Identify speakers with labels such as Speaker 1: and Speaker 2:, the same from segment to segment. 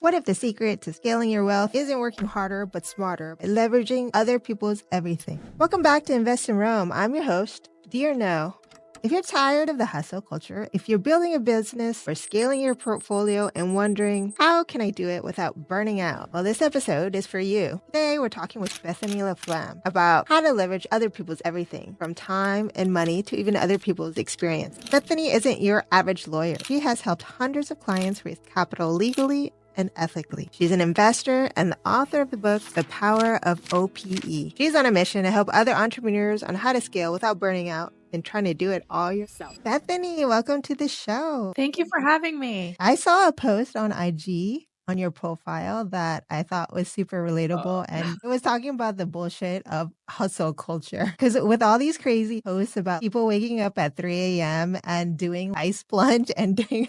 Speaker 1: What if the secret to scaling your wealth isn't working harder but smarter, but leveraging other people's everything? Welcome back to Invest in Rome. I'm your host. Dear No. If you're tired of the hustle culture, if you're building a business or scaling your portfolio and wondering, how can I do it without burning out? Well, this episode is for you. Today, we're talking with Bethany LaFlam about how to leverage other people's everything, from time and money to even other people's experience. Bethany isn't your average lawyer. She has helped hundreds of clients raise capital legally and ethically. She's an investor and the author of the book, The Power of OPE. She's on a mission to help other entrepreneurs on how to scale without burning out and trying to do it all yourself. Bethany, welcome to the show.
Speaker 2: Thank you for having me.
Speaker 1: I saw a post on IG on your profile that I thought was super relatable. And it was talking about the bullshit of hustle culture. Because with all these crazy posts about people waking up at 3 a.m. and doing ice plunge and doing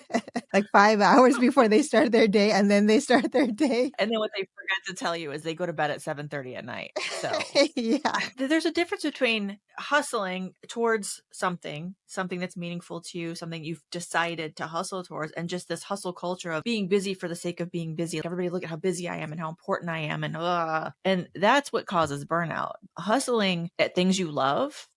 Speaker 1: like 5 hours before they start their day, and then they start their day.
Speaker 2: And then what they forget to tell you is they go to bed at 7:30 at night. So
Speaker 1: yeah.
Speaker 2: There's a difference between hustling towards something that's meaningful to you, something you've decided to hustle towards, and just this hustle culture of being busy for the sake of being busy. Everybody look at how busy I am and how important I am. And that's what causes burnout. Hustling at things you love.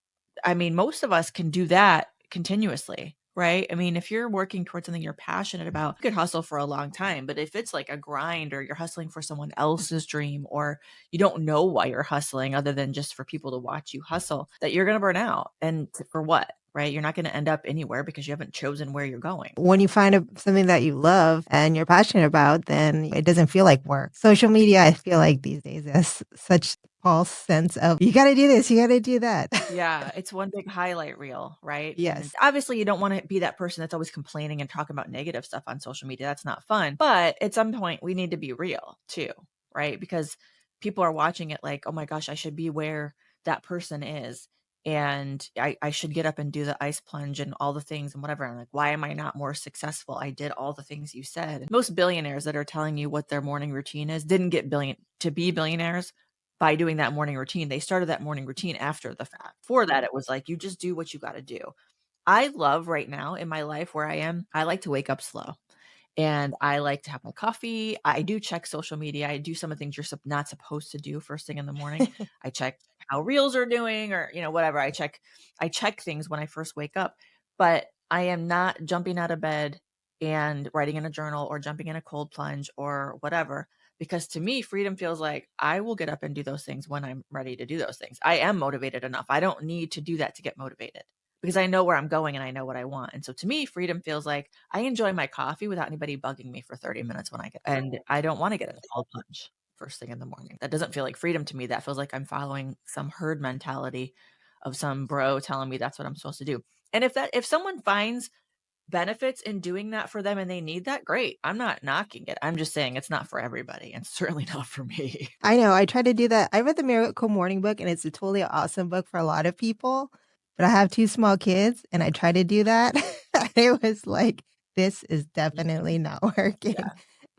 Speaker 2: I mean, most of us can do that continuously. Right? I mean, if you're working towards something you're passionate about, you could hustle for a long time. But if it's like a grind or you're hustling for someone else's dream, or you don't know why you're hustling other than just for people to watch you hustle, that you're going to burn out. And for what? Right? You're not going to end up anywhere because you haven't chosen where you're going.
Speaker 1: When you find something that you love and you're passionate about, then it doesn't feel like work. Social media, I feel like these days has such false sense of, you got to do this, you got to do that.
Speaker 2: Yeah, it's one big highlight reel, right?
Speaker 1: Yes.
Speaker 2: And obviously, you don't want to be that person that's always complaining and talking about negative stuff on social media. That's not fun. But at some point, we need to be real too, right? Because people are watching it like, oh my gosh, I should be where that person is. And I should get up and do the ice plunge and all the things and whatever. I'm like, why am I not more successful? I did all the things you said. And most billionaires that are telling you what their morning routine is didn't get to be billionaires by doing that morning routine. They started that morning routine after the fact. For that, it was like, you just do what you got to do. I love right now in my life where I am, I like to wake up slow. And I like to have my coffee. I do check social media. I do some of the things you're not supposed to do first thing in the morning. I check how reels are doing, or, whatever. I check things when I first wake up, but I am not jumping out of bed and writing in a journal or jumping in a cold plunge or whatever. Because to me, freedom feels like I will get up and do those things when I'm ready to do those things. I am motivated enough. I don't need to do that to get motivated, because I know where I'm going and I know what I want. And so to me, freedom feels like I enjoy my coffee without anybody bugging me for 30 minutes when I get, and I don't want to get in a cold plunge first thing in the morning. That doesn't feel like freedom to me. That feels like I'm following some herd mentality of some bro telling me that's what I'm supposed to do. And if someone finds benefits in doing that for them and they need that, great. I'm not knocking it. I'm just saying it's not for everybody, and certainly not for me.
Speaker 1: I know. I try to do that. I read the Miracle Morning book, and it's a totally awesome book for a lot of people. But I have 2 small kids, and I try to do that. It was like, this is definitely not working.
Speaker 2: Yeah.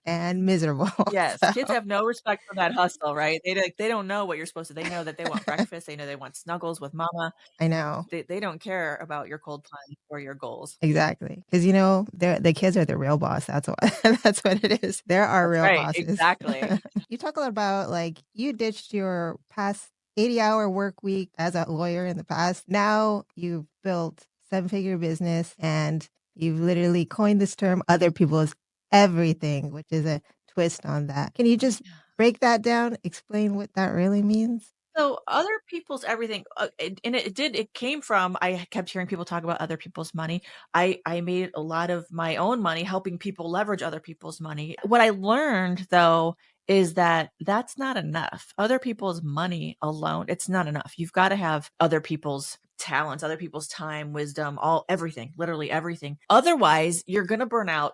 Speaker 1: And miserable.
Speaker 2: Yes,
Speaker 1: So,
Speaker 2: kids have no respect for that hustle, right? They don't know what you're supposed to. They know that they want breakfast. They know they want snuggles with mama.
Speaker 1: I know.
Speaker 2: They don't care about your cold plunge or your goals.
Speaker 1: Exactly. Because, the kids are the real boss. That's what that's what it is. There are
Speaker 2: That's
Speaker 1: real
Speaker 2: right,
Speaker 1: bosses.
Speaker 2: exactly.
Speaker 1: You talk a lot about, like, you ditched your past 80-hour work week as a lawyer in the past. Now you've built 7-figure business, and you've literally coined this term, other people's everything, which is a twist on that. Can you just break that down? Explain what that really means?
Speaker 2: So other people's everything, it came from, I kept hearing people talk about other people's money. I made a lot of my own money helping people leverage other people's money. What I learned though is that that's not enough. Other people's money alone, it's not enough. You've got to have other people's talents, other people's time, wisdom, everything, literally everything. Otherwise, you're going to burn out,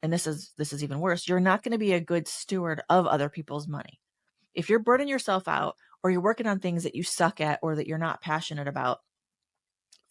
Speaker 2: and this is even worse, you're not going to be a good steward of other people's money. If you're burning yourself out, or you're working on things that you suck at or that you're not passionate about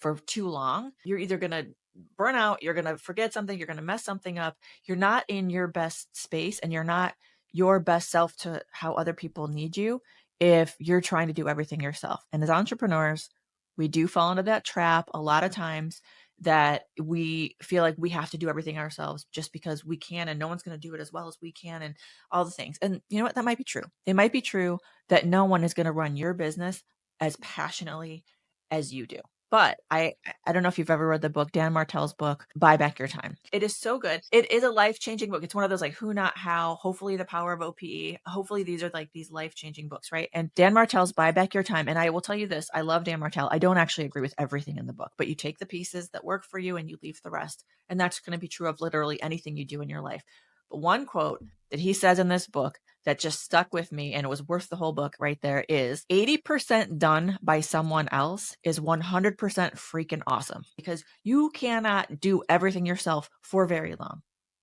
Speaker 2: for too long, you're either going to burn out, you're going to forget something, you're going to mess something up. You're not in your best space, and you're not your best self to how other people need you if you're trying to do everything yourself. And as entrepreneurs, we do fall into that trap a lot of times. that we feel like we have to do everything ourselves just because we can, and no one's going to do it as well as we can, and all the things. And you know what? That might be true. It might be true that no one is going to run your business as passionately as you do. But I don't know if you've ever read the book, Dan Martell's book, Buy Back Your Time. It is so good. It is a life-changing book. It's one of those like who, not how, hopefully the Power of OPE. Hopefully these are like these life-changing books, right? And Dan Martell's Buy Back Your Time. And I will tell you this, I love Dan Martell. I don't actually agree with everything in the book, but you take the pieces that work for you and you leave the rest. And that's going to be true of literally anything you do in your life. But one quote that he says in this book that just stuck with me, and it was worth the whole book right there, is 80% done by someone else is 100% freaking awesome, because you cannot do everything yourself for very long.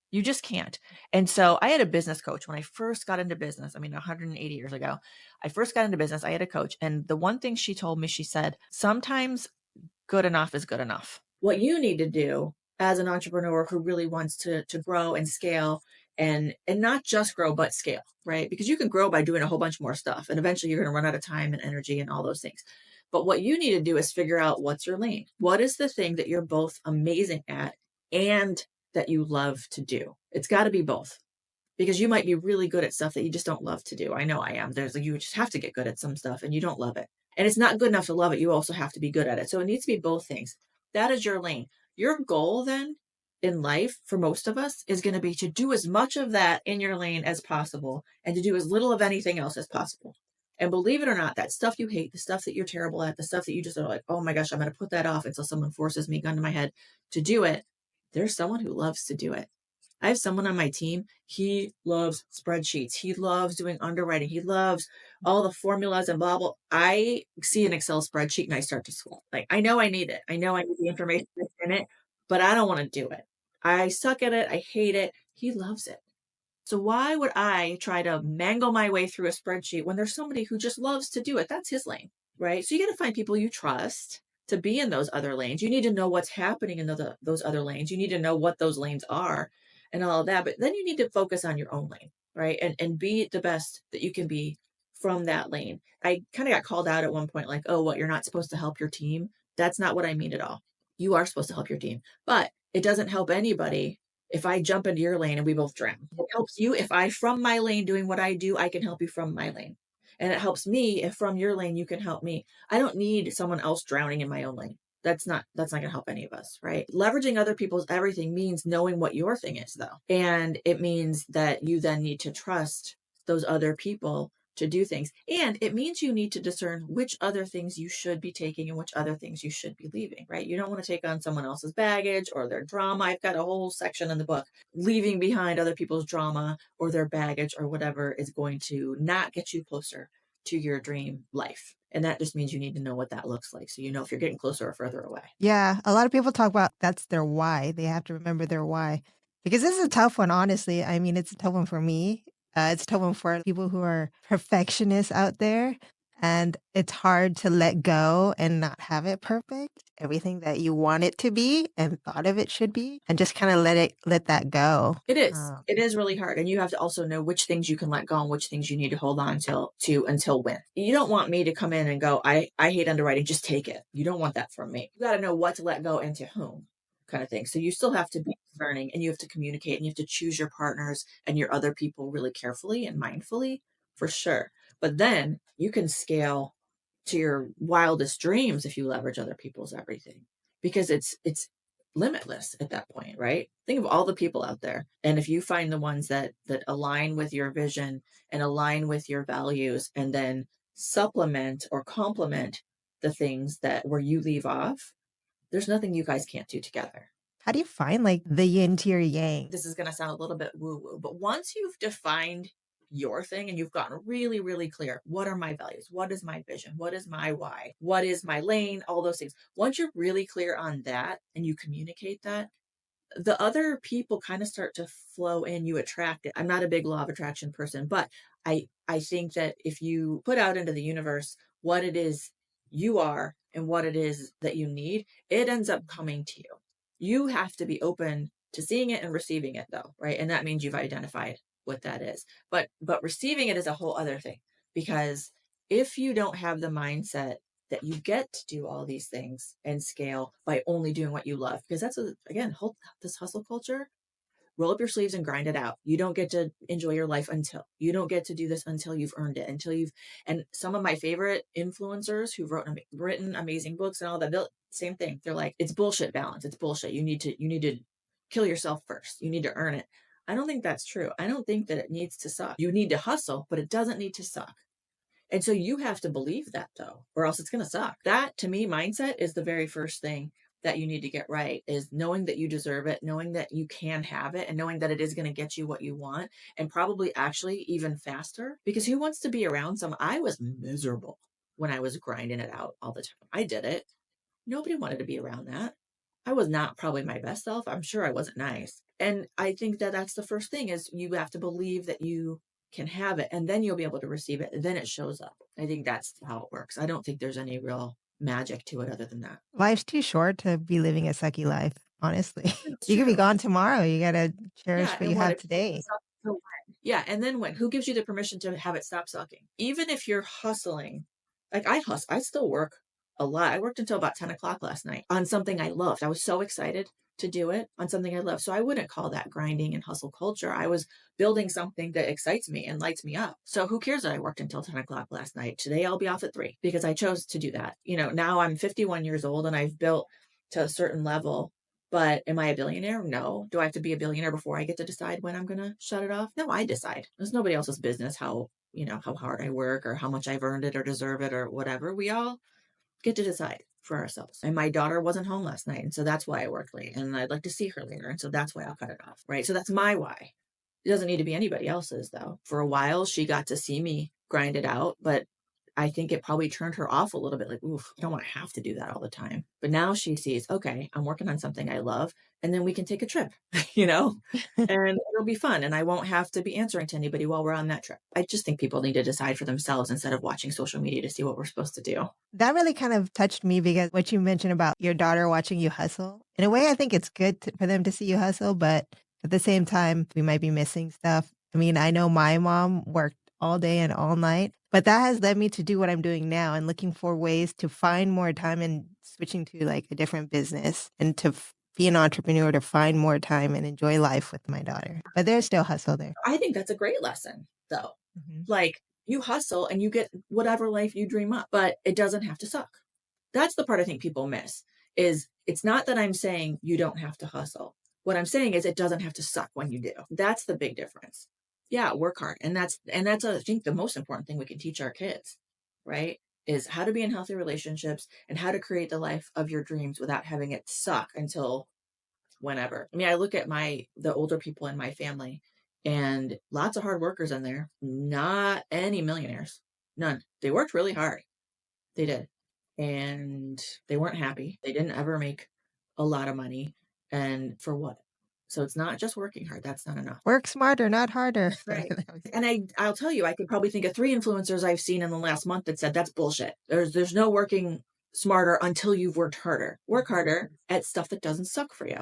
Speaker 2: You just can't. And so I had a business coach when I first got into business. I mean, 180 years ago, I first got into business. I had a coach. And the one thing she told me, she said, sometimes good enough is good enough. What you need to do as an entrepreneur who really wants to grow and scale, and not just grow, but scale, right? Because you can grow by doing a whole bunch more stuff, and eventually you're going to run out of time and energy and all those things. But what you need to do is figure out what's your lane. What is the thing that you're both amazing at and that you love to do? It's got to be both, because you might be really good at stuff that you just don't love to do. I know I am. You just have to get good at some stuff and you don't love it. And it's not good enough to love it. You also have to be good at it. So it needs to be both things. That is your lane. Your goal then in life for most of us is going to be to do as much of that in your lane as possible and to do as little of anything else as possible. And believe it or not, that stuff you hate, the stuff that you're terrible at, the stuff that you just are like, oh my gosh, I'm going to put that off until someone forces me, gun to my head, to do it. There's someone who loves to do it. I have someone on my team. He loves spreadsheets. He loves doing underwriting. He loves all the formulas and blah, blah. I see an Excel spreadsheet and I start to sweat. Like, I know I need it. I know I need the information that's in it, but I don't want to do it. I suck at it. I hate it. He loves it. So why would I try to mangle my way through a spreadsheet when there's somebody who just loves to do it? That's his lane, right? So you got to find people you trust to be in those other lanes. You need to know what's happening in those other lanes. You need to know what those lanes are and all of that. But then you need to focus on your own lane, right? And be the best that you can be from that lane. I kind of got called out at one point, like, oh, what, you're not supposed to help your team? That's not what I mean at all. You are supposed to help your team, but it doesn't help anybody if I jump into your lane and we both drown. It helps you if I, from my lane doing what I do, I can help you from my lane. And it helps me if from your lane you can help me. I don't need someone else drowning in my own lane. That's not going to help any of us, right? Leveraging other people's everything means knowing what your thing is, though. And it means that you then need to trust those other people to do things. And it means you need to discern which other things you should be taking and which other things you should be leaving, right? You don't want to take on someone else's baggage or their drama. I've got a whole section in the book. Leaving behind other people's drama or their baggage or whatever is going to not get you closer to your dream life. And that just means you need to know what that looks like, so you know if you're getting closer or further away.
Speaker 1: Yeah, a lot of people talk about that's their why. They have to remember their why. Because this is a tough one, honestly. I mean, it's a tough one for me. It's a tough one for people who are perfectionists out there. And it's hard to let go and not have it perfect. Everything that you want it to be and thought of it should be, and just kind of let that go.
Speaker 2: It is. It is really hard. And you have to also know which things you can let go and which things you need to hold on to until when. You don't want me to come in and go, I hate underwriting, just take it. You don't want that from me. You got to know what to let go and to whom, kind of thing. So you still have to be discerning, and you have to communicate, and you have to choose your partners and your other people really carefully and mindfully, for sure. But then you can scale to your wildest dreams if you leverage other people's everything, because it's limitless at that point, right? Think of all the people out there, and if you find the ones that align with your vision and align with your values, and then supplement or complement the things that where you leave off, there's nothing you guys can't do together.
Speaker 1: How do you find like the yin to your yang?
Speaker 2: This is going to sound a little bit woo woo, but once you've defined your thing and you've gotten really, really clear, what are my values? What is my vision? What is my why? What is my lane? All those things. Once you're really clear on that and you communicate that, the other people kind of start to flow in, you attract it. I'm not a big law of attraction person, but I think that if you put out into the universe what it is you are and what it is that you need, it ends up coming to you. You have to be open to seeing it and receiving it, though, right? And that means you've identified what that is. But receiving it is a whole other thing, because if you don't have the mindset that you get to do all these things and scale by only doing what you love. Because that's, again, this hustle culture, roll up your sleeves and grind it out. You don't get to enjoy your life until you don't get to do this until you've earned it, and some of my favorite influencers who've written amazing books and all that, same thing. They're like, it's bullshit balance. It's bullshit. You need to kill yourself first. You need to earn it. I don't think that's true. I don't think that it needs to suck. You need to hustle, but it doesn't need to suck. And so you have to believe that though, or else it's going to suck. That, to me, mindset is the very first thing that you need to get right, is knowing that you deserve it, knowing that you can have it, and knowing that it is going to get you what you want, and probably actually even faster. Because who wants to be around I was miserable when I was grinding it out all the time. I did it. Nobody wanted to be around that. I was not probably my best self. I'm sure I wasn't nice. And I think that that's the first thing, is you have to believe that you can have it, and then you'll be able to receive it. And then it shows up. I think that's how it works. I don't think there's any real magic to it other than that.
Speaker 1: Life's too short to be living a sucky life, honestly.
Speaker 2: It's
Speaker 1: You could be
Speaker 2: true.
Speaker 1: gone tomorrow. You got to cherish
Speaker 2: Yeah.
Speaker 1: what
Speaker 2: And
Speaker 1: you
Speaker 2: what
Speaker 1: have
Speaker 2: if
Speaker 1: today.
Speaker 2: yeah. And then when? Who gives you the permission to have it stop sucking? Even if you're hustling, like I hustle, I still work a lot. I worked until about 10 o'clock last night on something I loved. I was so excited to do it on something I love. So I wouldn't call that grinding and hustle culture. I was building something that excites me and lights me up. So who cares that I worked until 10 o'clock last night? Today I'll be off at 3 because I chose to do that. Now I'm 51 years old and I've built to a certain level. But am I a billionaire? No. Do I have to be a billionaire before I get to decide when I'm going to shut it off? No, I decide. It's nobody else's business how hard I work or how much I've earned it or deserve it or whatever. We all get to decide for ourselves. And my daughter wasn't home last night, and so that's why I worked late, and I'd like to see her later, and so that's why I'll cut it off, right? So that's my why. It doesn't need to be anybody else's, though. For a while, she got to see me grind it out, but I think it probably turned her off a little bit, like, oof, I don't want to have to do that all the time. But now she sees, okay, I'm working on something I love, and then we can take a trip, and it'll be fun, and I won't have to be answering to anybody while we're on that trip. I just think people need to decide for themselves instead of watching social media to see what we're supposed to do.
Speaker 1: That really kind of touched me because what you mentioned about your daughter watching you hustle, in a way, I think it's good for them to see you hustle, but at the same time, we might be missing stuff. I mean, I know my mom worked all day and all night, but that has led me to do what I'm doing now and looking for ways to find more time and switching to like a different business and to be an entrepreneur, to find more time and enjoy life with my daughter. But there's still hustle there.
Speaker 2: I think that's a great lesson, though.
Speaker 1: Mhm.
Speaker 2: Like, you hustle and you get whatever life you dream up, but it doesn't have to suck. That's the part I think people miss, is it's not that I'm saying you don't have to hustle. What I'm saying is it doesn't have to suck when you do. That's the big difference. Yeah, work hard. And that's I think the most important thing we can teach our kids, right? Is how to be in healthy relationships and how to create the life of your dreams without having it suck until whenever. I mean, I look at the older people in my family, and lots of hard workers in there, not any millionaires, none. They worked really hard. They did. And they weren't happy. They didn't ever make a lot of money. And for what? So it's not just working hard. That's not enough.
Speaker 1: Work smarter, not harder.
Speaker 2: Right. And I'll tell you, I could probably think of 3 influencers I've seen in the last month that said that's bullshit. There's no working smarter until you've worked harder. Work harder at stuff that doesn't suck for you.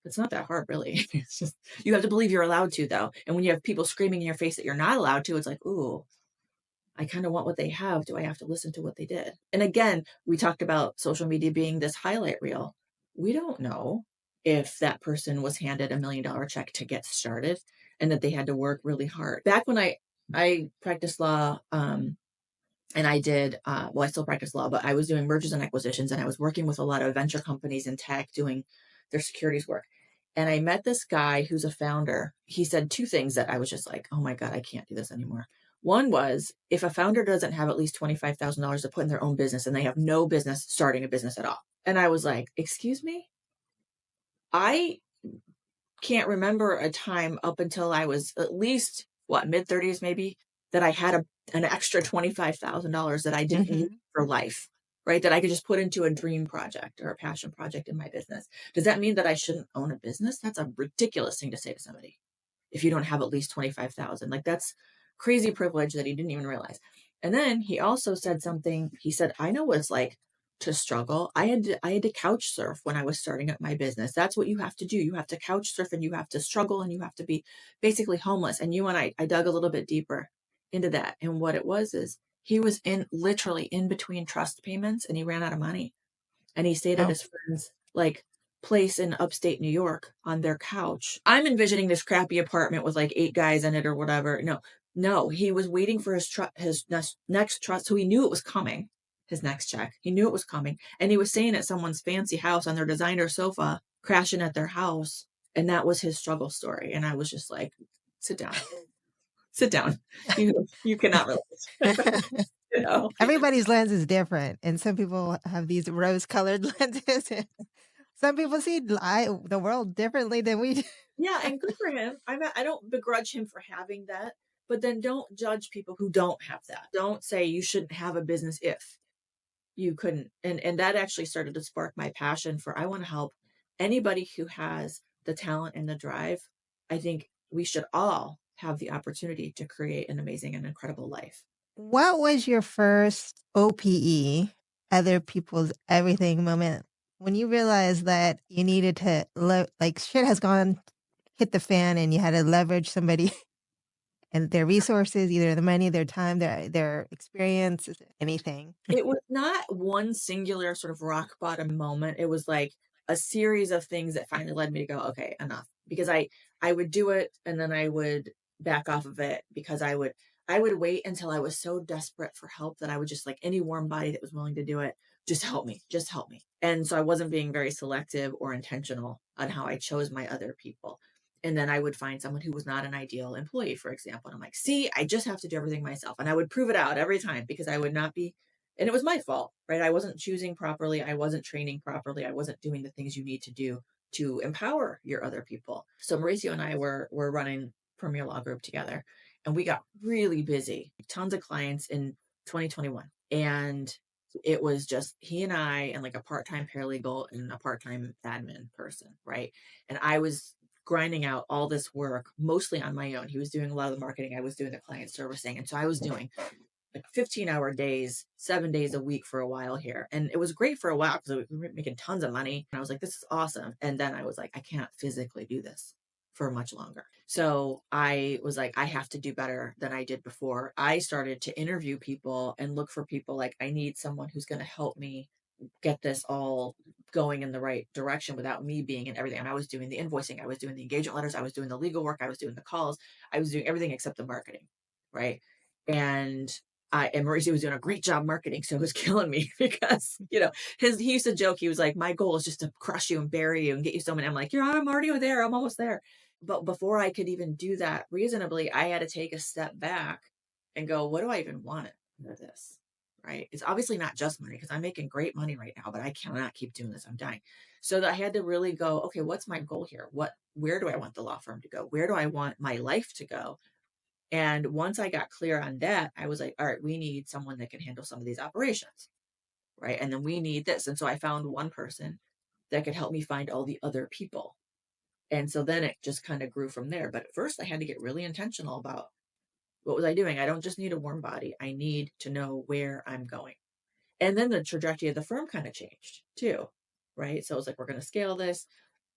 Speaker 2: It's not that hard, really. It's just, you have to believe you're allowed to, though. And when you have people screaming in your face that you're not allowed to, it's like, ooh, I kind of want what they have. Do I have to listen to what they did? And again, we talked about social media being this highlight reel. We don't know if that person was handed $1 million check to get started and that they had to work really hard. Back when I practiced law, and I did, well, I still practice law, but I was doing mergers and acquisitions, and I was working with a lot of venture companies in tech doing their securities work. And I met this guy who's a founder. He said 2 things that I was just like, oh my God, I can't do this anymore. One was, if a founder doesn't have at least $25,000 to put in their own business, and they have no business starting a business at all. And I was like, excuse me? I can't remember a time up until I was at least, mid-30s maybe, that I had an extra $25,000 that I didn't need for life, right? That I could just put into a dream project or a passion project in my business. Does that mean that I shouldn't own a business? That's a ridiculous thing to say to somebody. If you don't have at least 25,000, like, that's crazy privilege that he didn't even realize. And then he also said something. He said, I know what it's like to struggle. I had to couch surf when I was starting up my business. That's what you have to do. You have to couch surf, and you have to struggle, and you have to be basically homeless. And I dug a little bit deeper into that. And what it was is He was literally in between trust payments, and he ran out of money. And he stayed at
Speaker 1: Oh.
Speaker 2: his friend's like place in upstate New York on their couch. I'm envisioning this crappy apartment with like 8 guys in it or whatever. No, he was waiting for his next trust. So he knew it was coming. His next check. He knew it was coming. And he was staying at someone's fancy house on their designer sofa, crashing at their house. And that was his struggle story. And I was just like, sit down. Sit down. You cannot relate. You know?
Speaker 1: Everybody's lens is different, and some people have these rose-colored lenses. Some people see the world differently than we do.
Speaker 2: Yeah, and good for him. I don't begrudge him for having that, but then don't judge people who don't have that. Don't say you shouldn't have a business if you couldn't. And that actually started to spark my passion for I want to help anybody who has the talent and the drive. I think we should all have the opportunity to create an amazing and incredible life.
Speaker 1: What was your first OPE, other people's everything moment, when you realized that you needed to, like shit has hit the fan and you had to leverage somebody and their resources, either the money, their time, their experience, anything?
Speaker 2: It was not one singular sort of rock bottom moment. It was like a series of things that finally led me to go, okay, enough. Because I would do it and then I would back off of it because I would wait until I was so desperate for help that I would just like any warm body that was willing to do it, just help me, just help me. And so I wasn't being very selective or intentional on how I chose my other people. And then I would find someone who was not an ideal employee, for example. And I'm like, see, I just have to do everything myself. And I would prove it out every time because I would not be, and it was my fault, right? I wasn't choosing properly. I wasn't training properly. I wasn't doing the things you need to do to empower your other people. So Mauricio and I were running Premier Law Group together, and we got really busy, tons of clients in 2021. And it was just he and I and like a part-time paralegal and a part-time admin person, right? And I was grinding out all this work mostly on my own. He was doing a lot of the marketing. I was doing the client servicing. And so I was doing like 15-hour days, 7 days a week for a while here. And it was great for a while because we were making tons of money. And I was like, this is awesome. And then I was like, I can't physically do this for much longer. So I was like, I have to do better than I did before. I started to interview people and look for people like, I need someone who's going to help me get this all going in the right direction without me being in everything. And I was doing the invoicing, I was doing the engagement letters, I was doing the legal work, I was doing the calls, I was doing everything except the marketing, right? And Mauricio was doing a great job marketing, so it was killing me because he used to joke, he was like, my goal is just to crush you and bury you and get you so many. I'm like, I'm already there, I'm almost there. But before I could even do that reasonably, I had to take a step back and go, what do I even want out of this? Right? It's obviously not just money because I'm making great money right now, but I cannot keep doing this. I'm dying. So I had to really go, okay, what's my goal here? Where do I want the law firm to go? Where do I want my life to go? And once I got clear on that, I was like, all right, we need someone that can handle some of these operations. Right. And then we need this. And so I found one person that could help me find all the other people. And so then it just kind of grew from there. But at first I had to get really intentional about what was I doing? I don't just need a warm body. I need to know where I'm going. And then the trajectory of the firm kind of changed too. Right. So it was like, we're going to scale this.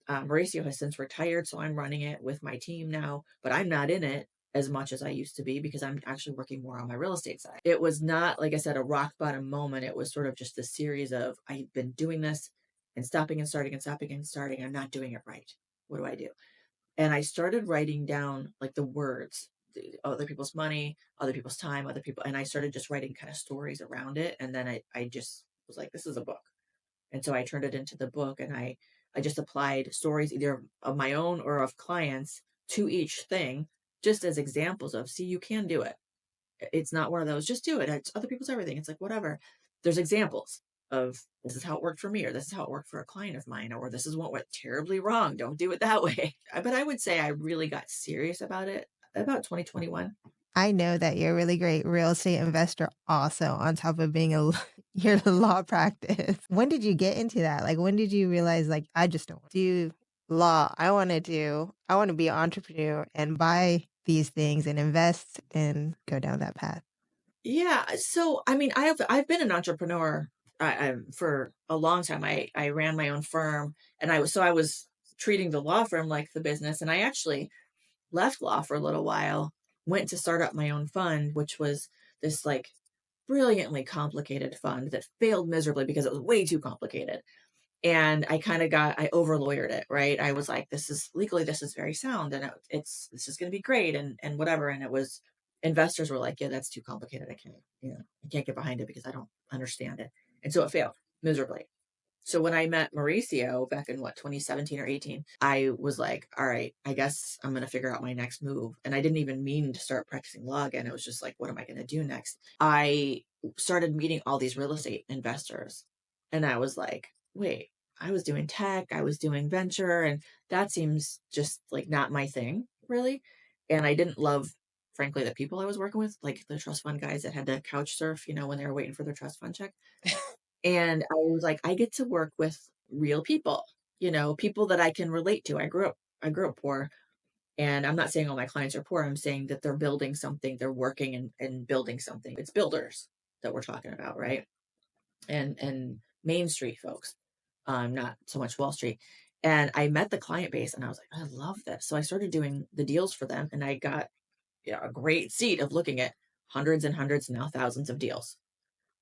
Speaker 2: Mauricio has since retired, so I'm running it with my team now, but I'm not in it as much as I used to be because I'm actually working more on my real estate side. It was not, like I said, a rock bottom moment. It was sort of just a series of, I've been doing this and stopping and starting and stopping and starting. I'm not doing it right. What do I do? And I started writing down like the words, other people's money, other people's time, other people. And I started just writing kind of stories around it. And then I just was like, this is a book. And so I turned it into the book, and I just applied stories either of my own or of clients to each thing, just as examples of, see, you can do it. It's not one of those, just do it. It's other people's everything. It's like, whatever. There's examples of, this is how it worked for me, or this is how it worked for a client of mine, or this is what went terribly wrong. Don't do it that way. But I would say I really got serious about it about 2021.
Speaker 1: I know that you're a really great real estate investor also, on top of being your law practice. When did you get into that? Like, when did you realize, like, I just don't do law. I want to be an entrepreneur and buy these things and invest and go down that path.
Speaker 2: Yeah. So, I mean, I've been an entrepreneur for a long time. I ran my own firm, and I was treating the law firm like the business. And I actually left law for a little while, went to start up my own fund, which was this like brilliantly complicated fund that failed miserably because it was way too complicated. And I over lawyered it, right? I was like, this is legally, this is very sound, and this is going to be great, and whatever. And investors were like, yeah, that's too complicated. I can't get behind it because I don't understand it. And so it failed miserably. So when I met Mauricio back in 2017 or 18, I was like, all right, I guess I'm going to figure out my next move. And I didn't even mean to start practicing law again. It was just like, what am I going to do next? I started meeting all these real estate investors. And I was like, wait, I was doing tech, I was doing venture, and that seems just like not my thing, really. And I didn't love, frankly, the people I was working with, like the trust fund guys that had to couch surf, when they were waiting for their trust fund check. And I was like, I get to work with real people, people that I can relate to. I grew up poor, and I'm not saying all my clients are poor. I'm saying that they're building something, they're working and building something. It's builders that we're talking about, right? And Main Street folks, not so much Wall Street. And I met the client base, and I was like, I love this. So I started doing the deals for them, and I got a great seat of looking at hundreds and hundreds, now thousands of deals.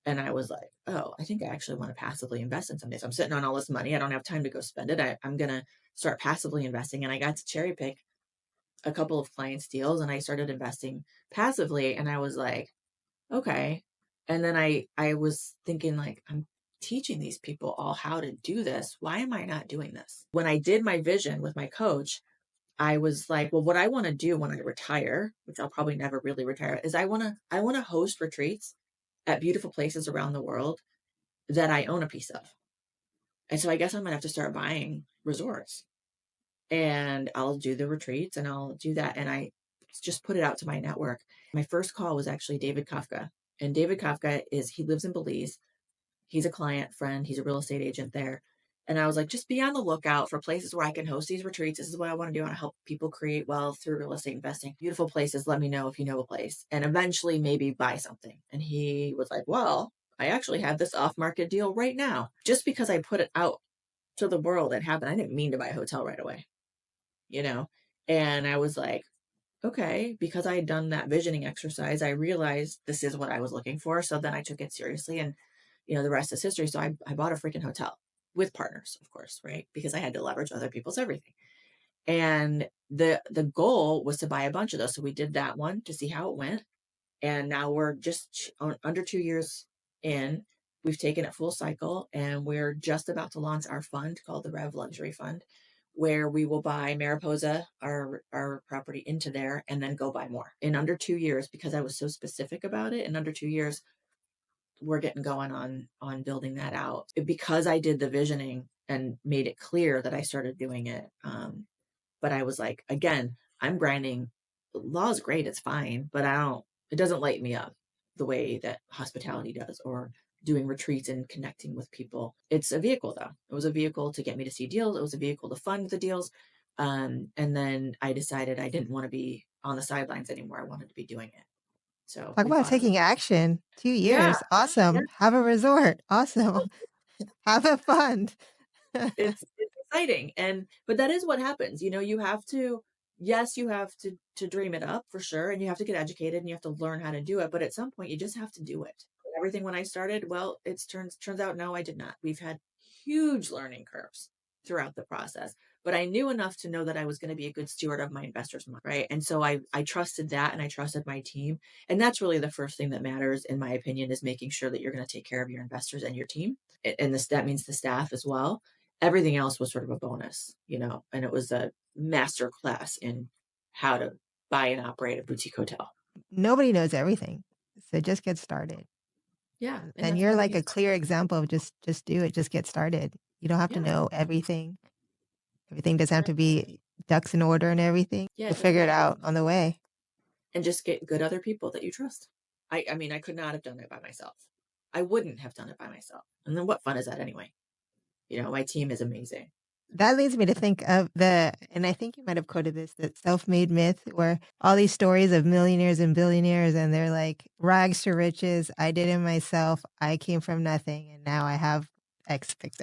Speaker 2: And I was like, oh, I think I actually want to passively invest in something. So I'm sitting on all this money. I don't have time to go spend it. I'm going to start passively investing. And I got to cherry pick a couple of clients' deals, and I started investing passively. And I was like, okay. And then I was thinking, like, I'm teaching these people all how to do this. Why am I not doing this? When I did my vision with my coach, I was like, well, what I want to do when I retire, which I'll probably never really retire, is I want to host retreats at beautiful places around the world that I own a piece of. And so I guess I'm gonna have to start buying resorts, and I'll do the retreats and I'll do that. And I just put it out to my network. My first call was actually David Kafka. And David Kafka he lives in Belize. He's a client friend. He's a real estate agent there. And I was like, just be on the lookout for places where I can host these retreats. This is what I want to do. I want to help people create wealth through real estate investing. Beautiful places. Let me know if you know a place. And eventually maybe buy something. And he was like, well, I actually have this off-market deal right now. Just because I put it out to the world, it happened. I didn't mean to buy a hotel right away, And I was like, okay, because I had done that visioning exercise, I realized this is what I was looking for. So then I took it seriously, and the rest is history. So I bought a freaking hotel with partners, of course, right? Because I had to leverage other people's everything. And the goal was to buy a bunch of those. So we did that one to see how it went. And now we're just under 2 years in. We've taken it full cycle, and we're just about to launch our fund called the Rev Luxury Fund, where we will buy Mariposa, our property, into there, and then go buy more in under 2 years. Because I was so specific about it, in under 2 years, we're getting going on building that out. Because I did the visioning and made it clear that I started doing it. But I was like, again, I'm grinding. Law is great, it's fine, but it doesn't light me up the way that hospitality does, or doing retreats and connecting with people. It's a vehicle, though. It was a vehicle to get me to see deals. It was a vehicle to fund the deals. And then I decided I didn't want to be on the sidelines anymore. I wanted to be doing it. So
Speaker 1: Talk
Speaker 2: we
Speaker 1: about
Speaker 2: bought it.
Speaker 1: taking action. 2
Speaker 2: Yeah.
Speaker 1: years.
Speaker 2: Yeah.
Speaker 1: Awesome. Have a resort. Awesome. Have a fund.
Speaker 2: It's exciting. But that is what happens. You have to, yes, you have to dream it up for sure. And you have to get educated, and you have to learn how to do it. But at some point you just have to do it. Everything when I started, well, turns out, no, I did not. We've had huge learning curves throughout the process, but I knew enough to know that I was going to be a good steward of my investors' money. Right. And so I trusted that, and I trusted my team. And that's really the first thing that matters, in my opinion, is making sure that you're going to take care of your investors and your team. And that means the staff as well. Everything else was sort of a bonus, and it was a master class in how to buy and operate a boutique hotel.
Speaker 1: Nobody knows everything. So just get started.
Speaker 2: Yeah.
Speaker 1: And you're like a clear example of just do it. Just get started. You don't have to know everything. Everything doesn't have to be ducks in order and everything.
Speaker 2: Yeah,
Speaker 1: You'll figure it out on the way.
Speaker 2: And just get good other people that you trust. I mean, I could not have done it by myself. I wouldn't have done it by myself. And then what fun is that anyway? My team is amazing.
Speaker 1: That leads me to think of and I think you might have quoted this, the self-made myth, where all these stories of millionaires and billionaires, and they're like rags to riches. I did it myself. I came from nothing, and now I have expect.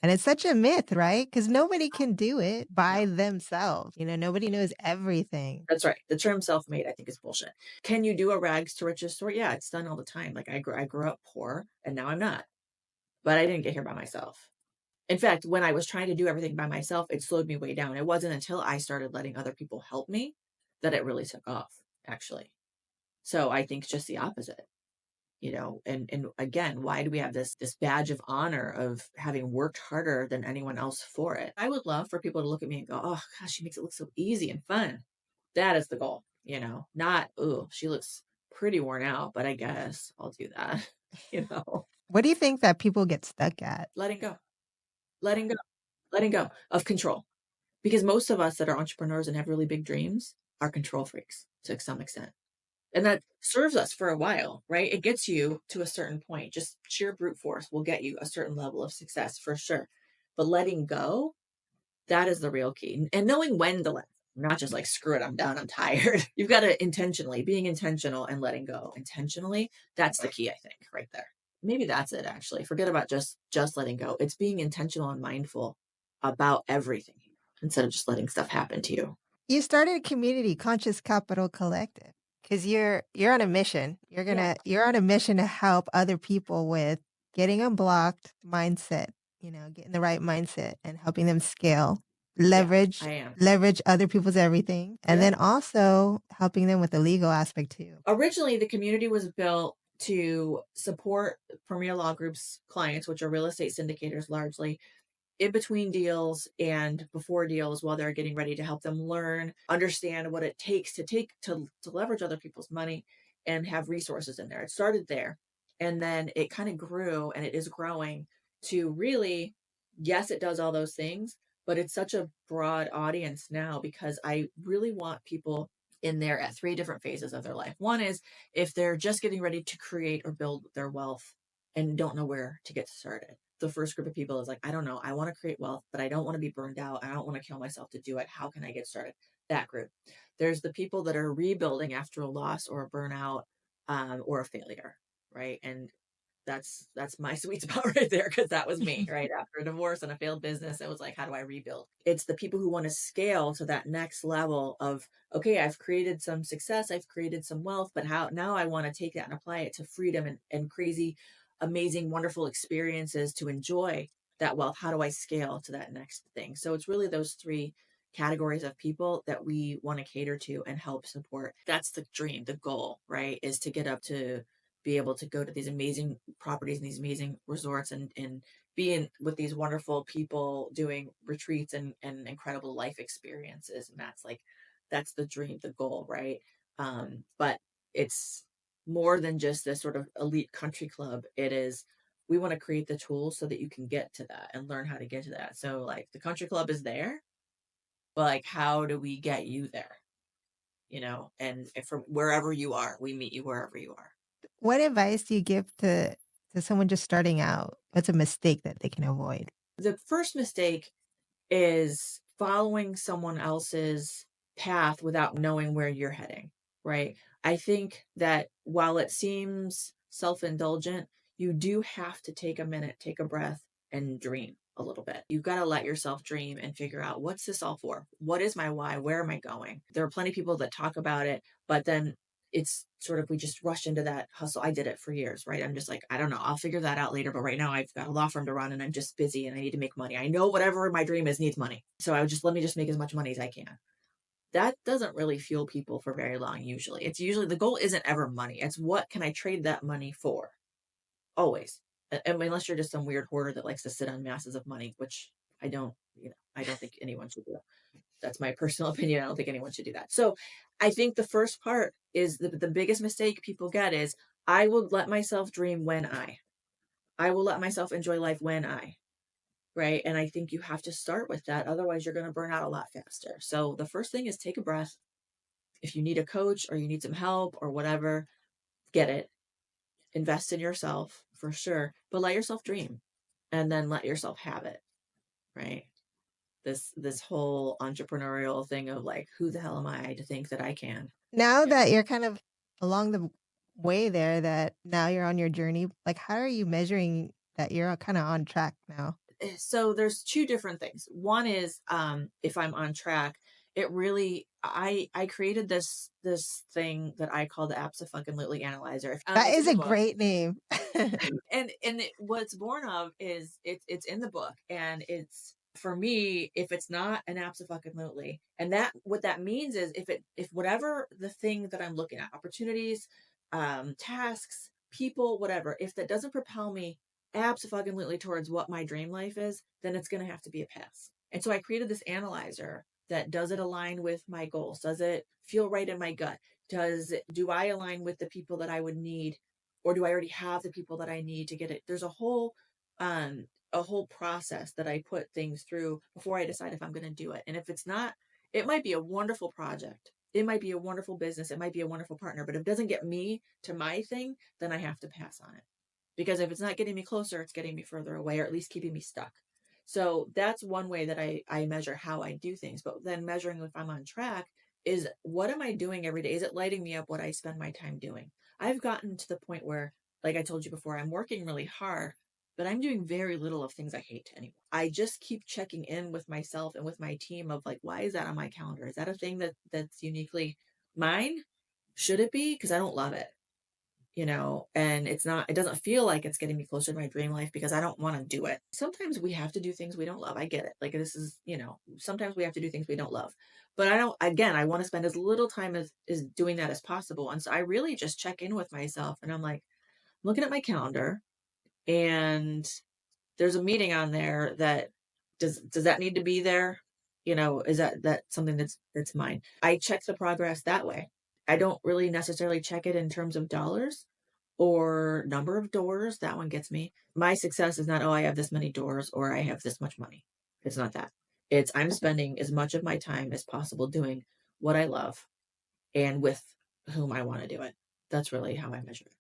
Speaker 1: And it's such a myth, right? Because nobody can do it by
Speaker 2: No,
Speaker 1: themselves. Nobody knows everything.
Speaker 2: that's right. The term self-made, I think, is bullshit. Can you do a rags to riches story? Yeah, it's done all the time. Like I grew up poor and now I'm not, but I didn't get here by myself. In fact, when I was trying to do everything by myself, it slowed me way down. It wasn't until I started letting other people help me that it really took off, actually. So I think just the opposite. And again, why do we have this badge of honor of having worked harder than anyone else for it? I would love for people to look at me and go, oh gosh, she makes it look so easy and fun. That is the goal, not, oh, she looks pretty worn out, but I guess I'll do that.
Speaker 1: What do you think that people get stuck at?
Speaker 2: Letting go, letting go, letting go of control. Because most of us that are entrepreneurs and have really big dreams are control freaks to some extent. And that serves us for a while, right? It gets you to a certain point. Just sheer brute force will get you a certain level of success for sure. But letting go, that is the real key. And knowing when to let, not just like, screw it, I'm done, I'm tired. You've got to being intentional and letting go intentionally. That's the key, I think, right there. Maybe that's it, actually. Forget about just letting go. It's being intentional and mindful about everything instead of just letting stuff happen to you.
Speaker 1: You started a community, Conscious Capital Collective, because you're on a mission. You're on a mission to help other people with getting unblocked mindset, getting the right mindset and helping them scale,
Speaker 2: Yeah,
Speaker 1: leverage
Speaker 2: I am.
Speaker 1: leverage other people's everything, and
Speaker 2: Yeah.
Speaker 1: then also helping them with the legal aspect too.
Speaker 2: Originally, the community was built to support Premier Law Group's clients, which are real estate syndicators largely, in between deals and before deals while they're getting ready, to help them learn, understand what it takes to leverage other people's money and have resources in there. It started there. And then it kind of grew, and it is growing to really, yes, it does all those things, but it's such a broad audience now because I really want people in there at 3 different phases of their life. One is if they're just getting ready to create or build their wealth and don't know where to get started. The first group of people is like, I don't know, I want to create wealth, but I don't want to be burned out. I don't want to kill myself to do it. How can I get started? That group. There's the people that are rebuilding after a loss or a burnout, or a failure, right? And that's my sweet spot right there, because that was me, right? After a divorce and a failed business, it was like, how do I rebuild? It's the people who want to scale to that next level of, okay, I've created some success, I've created some wealth, but how now I want to take that and apply it to freedom and crazy, amazing, wonderful experiences to enjoy that wealth. How do I scale to that next thing? So it's really those 3 categories of people that we want to cater to and help support. That's the dream, the goal, right? Is to get up to be able to go to these amazing properties and these amazing resorts and be in with these wonderful people doing retreats and incredible life experiences. And that's the dream, the goal, right? But it's more than just this sort of elite country club. It is, we want to create the tools so that you can get to that and learn how to get to that. So like the country club is there, but like, how do we get you there? And from wherever you are, we meet you wherever you are.
Speaker 1: What advice do you give to someone just starting out? What's a mistake that they can avoid?
Speaker 2: The first mistake is following someone else's path without knowing where you're heading, right? I think that while it seems self-indulgent, you do have to take a minute, take a breath, and dream a little bit. You've got to let yourself dream and figure out, what's this all for? What is my why? Where am I going? There are plenty of people that talk about it, but then it's sort of, we just rush into that hustle. I did it for years, right? I'm just like, I don't know, I'll figure that out later. But right now I've got a law firm to run and I'm just busy and I need to make money. I know whatever my dream is needs money. So let me just make as much money as I can. That doesn't really fuel people for very long. Usually the goal isn't ever money. It's what can I trade that money for? Always. Unless you're just some weird hoarder that likes to sit on masses of money, which I don't think anyone should do. That's my personal opinion. I don't think anyone should do that. So I think the first part is the biggest mistake people get is, I will let myself dream when I will let myself enjoy life when right? And I think you have to start with that. Otherwise you're going to burn out a lot faster. So the first thing is take a breath. If you need a coach or you need some help or whatever, get it. Invest in yourself for sure, but let yourself dream and then let yourself have it, right? This whole entrepreneurial thing of like, who the hell am I to think that I can?
Speaker 1: Now that you're kind of along the way there, that now you're on your journey, like how are you measuring that you're kind of on track now?
Speaker 2: So there's two different things. One is if I'm on track, it really I created this thing that I call the Lutely analyzer.
Speaker 1: That
Speaker 2: It's in
Speaker 1: is
Speaker 2: the
Speaker 1: a
Speaker 2: book.
Speaker 1: great name.
Speaker 2: What's born of is it's in the book, and it's for me, if it's not an absolutely, and that what that means is if whatever the thing that I'm looking at, opportunities, tasks, people, whatever, if that doesn't propel me absolutely towards what my dream life is, then it's going to have to be a pass. And so I created this analyzer that, does it align with my goals? Does it feel right in my gut? Do I align with the people that I would need, or do I already have the people that I need to get it? There's a whole process that I put things through before I decide if I'm going to do it. And if it's not, it might be a wonderful project. It might be a wonderful business. It might be a wonderful partner, but if it doesn't get me to my thing, then I have to pass on it. Because if it's not getting me closer, it's getting me further away, or at least keeping me stuck. So that's one way that I measure how I do things. But then measuring if I'm on track is, what am I doing every day? Is it lighting me up what I spend my time doing? I've gotten to the point where, like I told you before, I'm working really hard, but I'm doing very little of things I hate anymore. I just keep checking in with myself and with my team of like, why is that on my calendar? Is that a thing that's uniquely mine? Should it be? Because I don't love it, and it doesn't feel like it's getting me closer to my dream life because I don't want to do it. Sometimes we have to do things we don't love. I get it. Like, this is, sometimes we have to do things we don't love, but I want to spend as little time as doing that as possible. And so I really just check in with myself, and I'm like, looking at my calendar, and there's a meeting on there that, does that need to be there? Is that something that's mine? I check the progress that way. I don't really necessarily check it in terms of dollars or number of doors. That one gets me. My success is not, oh, I have this many doors or I have this much money. It's not that. It's, I'm spending as much of my time as possible doing what I love and with whom I want to do it. That's really how I measure it.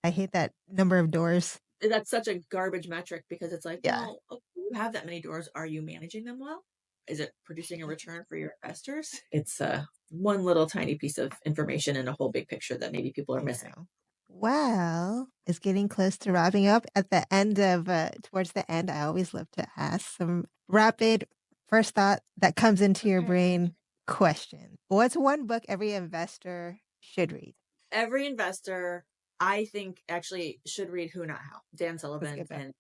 Speaker 1: I hate that number of doors.
Speaker 2: That's such a garbage metric because it's like,
Speaker 1: Yeah.
Speaker 2: well, okay, you have that many doors. Are you managing them well? Is it producing a return for your investors? It's one little tiny piece of information in a whole big picture that maybe people are
Speaker 1: I
Speaker 2: missing.
Speaker 1: know. Well, it's getting close to wrapping up. At the end of, towards the end, I always love to ask some rapid first thought that comes into your
Speaker 2: Okay.
Speaker 1: brain question. What's one book every investor should read?
Speaker 2: Every investor, I think, actually should read Who Not How, Dan
Speaker 1: That's a
Speaker 2: Sullivan
Speaker 1: good book.
Speaker 2: and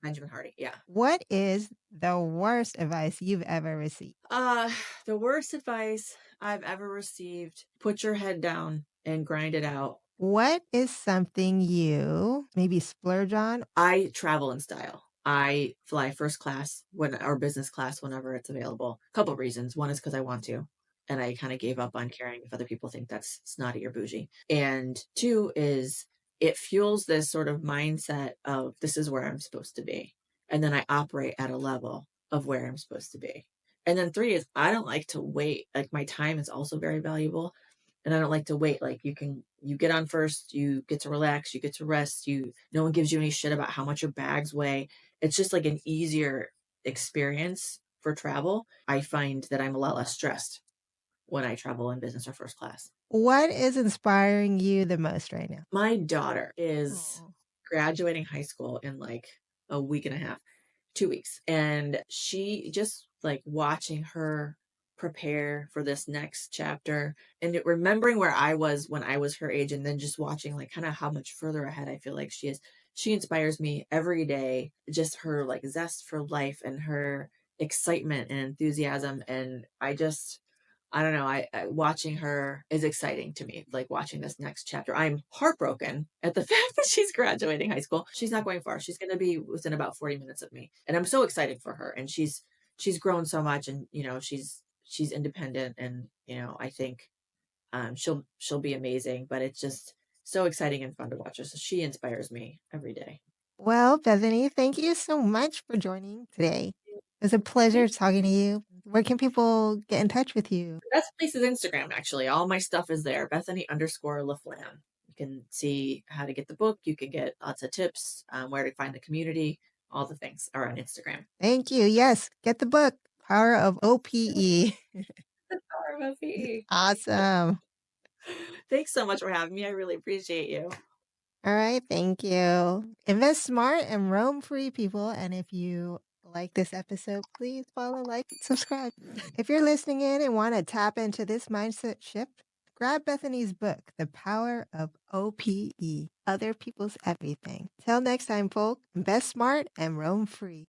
Speaker 2: Benjamin Hardy. Yeah.
Speaker 1: What is the worst advice you've ever received?
Speaker 2: Uh, the worst advice I've ever received: put your head down and grind it out.
Speaker 1: What is something you maybe splurge on?
Speaker 2: I travel in style. I fly first class or business class whenever it's available. A couple of reasons. One is because I want to, and I kind of gave up on caring if other people think that's snotty or bougie. And two is, it fuels this sort of mindset of, this is where I'm supposed to be. And then I operate at a level of where I'm supposed to be. And then three is, I don't like to wait. Like, my time is also very valuable, and I don't like to wait. Like, you get on first, you get to relax, you get to rest, no one gives you any shit about how much your bags weigh. It's just like an easier experience for travel. I find that I'm a lot less stressed when I travel in business or first class.
Speaker 1: What is inspiring you the most right now?
Speaker 2: My daughter is
Speaker 1: Oh.
Speaker 2: graduating high school in like a week and a half, 2 weeks. And she just, like, watching her prepare for this next chapter, and remembering where I was when I was her age, and then just watching like kind of how much further ahead I feel like she is. She inspires me every day. Just her like zest for life and her excitement and enthusiasm. And I don't know. Watching her is exciting to me. Like, watching this next chapter, I'm heartbroken at the fact that she's graduating high school. She's not going far. She's going to be within about 40 minutes of me, and I'm so excited for her. And she's grown so much, and she's independent, and I think she'll be amazing. But it's just so exciting and fun to watch her. So she inspires me every day.
Speaker 1: Well, Bethany, thank you so much for joining today. It was a pleasure
Speaker 2: Thanks.
Speaker 1: talking to you. Where can people get in touch with you?
Speaker 2: The best place is Instagram, actually. All my stuff is there. Bethany_LaFlam. You can see how to get the book. You can get lots of tips, where to find the community. All the things are on Instagram.
Speaker 1: Thank you. Yes, get the book, Power of OPE.
Speaker 2: The Power of OPE.
Speaker 1: Awesome.
Speaker 2: Thanks so much for having me. I really appreciate you.
Speaker 1: All right, thank you. Invest smart and roam free, people. And if you like this episode, please follow, like, subscribe. If you're listening in and want to tap into this mindset shift, grab Bethany's book, The Power of OPE, Other People's Everything. Till next time, folk, invest smart and roam free.